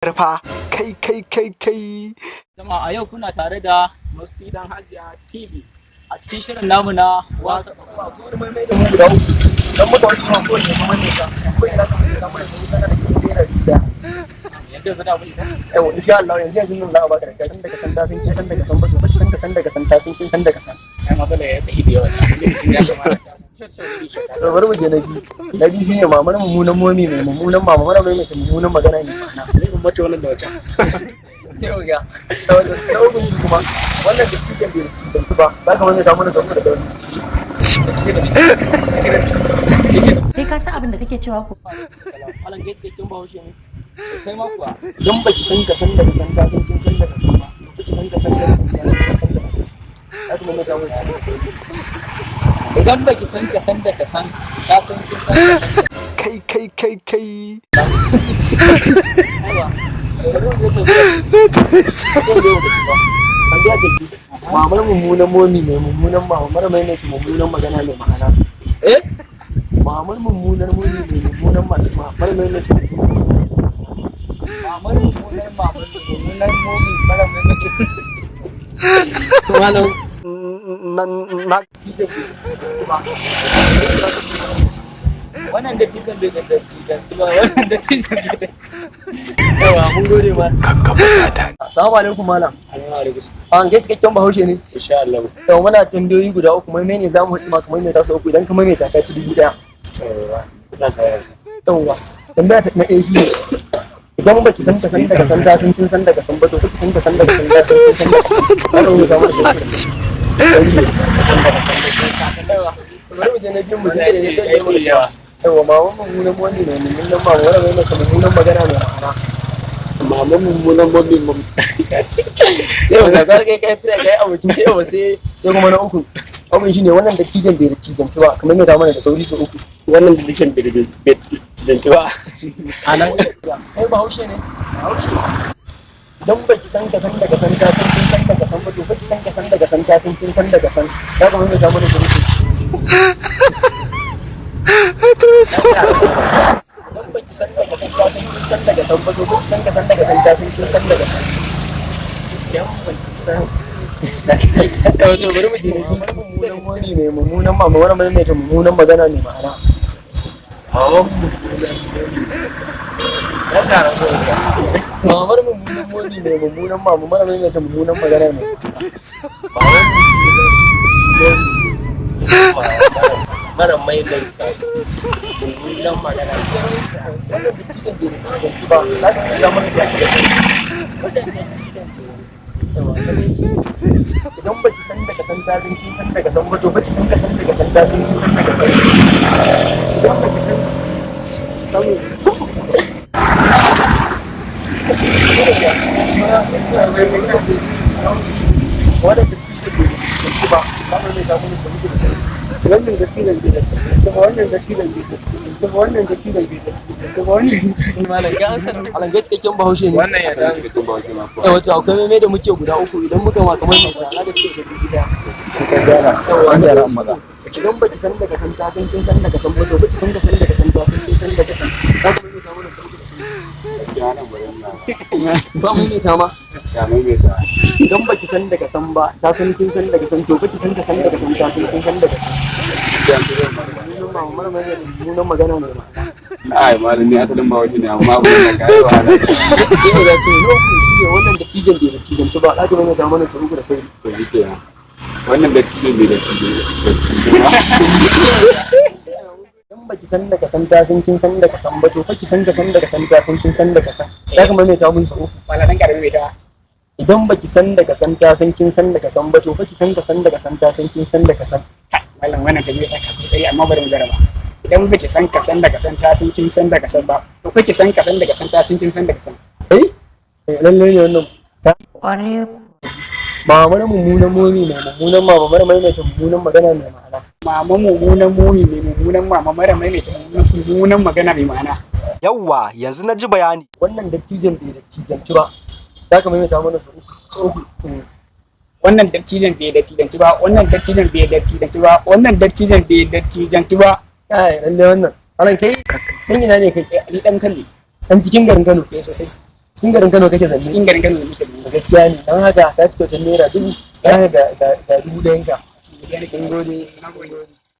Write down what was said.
bari fa kai. Jama'a a yau kuna tare da Musty dan Hajiya TV a cikin shirin namu na Wasa. Dan muka wani ko ne kuma ne ka ko ina ka samu da kana da kira da Yanzu da mu ita. insha Allah yanzu nan za a baka da san daga san ta san kin san daga san ba to san ka san daga san ta san kin san daga san Ai matsala ya sai da yawa. Ya kamata. to bari mu je na biyu shine mamar mummunan momi mai mummunan mama mara mai mummunan magana ne ma'ana Zai mun mace wannan da wata. sai o ga tawabin kuma wannan da cikin da ba za ka wani ta mana sauka da wani Kai ka san abin da kake cewa ko? Alan gates kake bahaushe ne. Sosai ma kuwa. don baki san ka san daga san ta san kin san daga san ba baki san ka san daga san ta san kin san daga san haka mun ta wani Idan baki san ka san da ka san ka san kin san ka san. kai. mamar mummunan momi mai mummunan mama mara mai mummunan magana mai ma'ana mamar mummunar momi mai mummunan mara mai Mamar mummunan momi mara mai mace. Malam wannan da tizan bai da wannan da tizan bai da yawa mun gode ma Kakkaba sata. assalamu alaikum malam alaikum. an ga cikakken bahaushe ne Insha Allah. to muna tambayoyi guda uku mai ne zamu haɗu maka mai ta uku idan ka mai ta ka ci 1000 Ina sai. yawa tambaya ta na ɗaya shi idan baki san ka san daga san ta san kin san daga san ba to kake san ka san daga san ta san kin san daga san ba to zama da bari mu je na biyu mu je da yawa yawa maman mummunan wani ne mummunan ma wani mai maka mummunan magana mai ma'ana Maman mummunan momi mun. yau da kai tira kai abokin kai yawa sai kuma na uku abin shine wannan da kijan bai da kijanci ba kamar yadda mana da sauri su uku Wannan da dishin bai tizantuwa. anan kai bahaushe ne dan baki san ka san daga san ta san kin san daga san ba to baki san ka san daga san ta san kin san daga san ya kamar yadda mana da uku dan baki san daga san ta san kin san daga san ba to baki san ka san daga san ta san kin san daga san dan baki san to bari mu je mummunan wani mai mummunan mama wani mai mai mummunan magana ne ma'ana mamar mummunan wani mai mummunan mama mara mai mai mummunan magana ne mara mai mai mummunan magana wannan da cikin ba za ka ga mana sai idan baki san daga san ta san kin san daga san ba to baki san ka san daga san ta san kin san daga san idan baki san wannan da cikin ba kamar ne ta mun san wannan da cikin da wannan da cikin da wannan da cikin da wannan malam ga an sanar alan ga cikakken bahaushe ne Wannan ya san cikakken bahaushe ma kuwa. wato akwai mai da muke guda uku idan muka ma kamar mai tsara da suke da gida Cikin gara. An yara maza. idan baki san daga san ta san kin san daga san ba to baki san ka san daga san ta san kin san daga san za ku mai ta mana sauki ba mu ne ta ma Ya mai mai ta. idan baki san daga san ba ta san kin san daga san to baki san ka san daga san ta san kin san daga san mun ma mara mai mun magana ne ma Ai malami asalin bahaushe ne amma abin da kai wahala. sai ya ce no ku shi wannan da tijan bai da tijan ba za ku mai ta mana sauki da sauki To shi kenan. Wannan da cikin bai da cikin. idan baki san daga san ta san kin san daga san ba to baki san ka san daga san ta san kin san daga san za ku mai ta mun sauki Malaman karbi mai ta. idan baki san daga san ta san kin san daga san ba to baki san ka san daga san ta san kin san daga san Malam wannan ta biyu ta kafa tsaye amma bari mu jaraba. Idan baki san ka san daga san ta san kin san daga san ba, to kake san ka san daga san ta san kin san daga san. lalle ne wannan Ƙwarai mamar mummunan momi mai mummunan mama mara maimaita mummunan magana mai ma'ana Mama mummunan mumi mai mummunan mama mara maimaita mummunan magana mai ma'ana. Yawwa yanzu na ji bayani. wannan dattijan bai dattijanci ba za ka maimaita mana su uku Wannan dattijan bai dattijanci ba, wannan dattijan bai dattijanci ba, wannan dattijan bai dattijanci ba. kai lalle wannan alan kai dan ina ne kai Ni dan kalli. dan cikin garin Kano Sosai. cikin garin Kano kake zanne cikin garin Kano da nake da gaskiya ne don haka ka ci kyautar naira 1000 ga 1000 ka mun gode na gode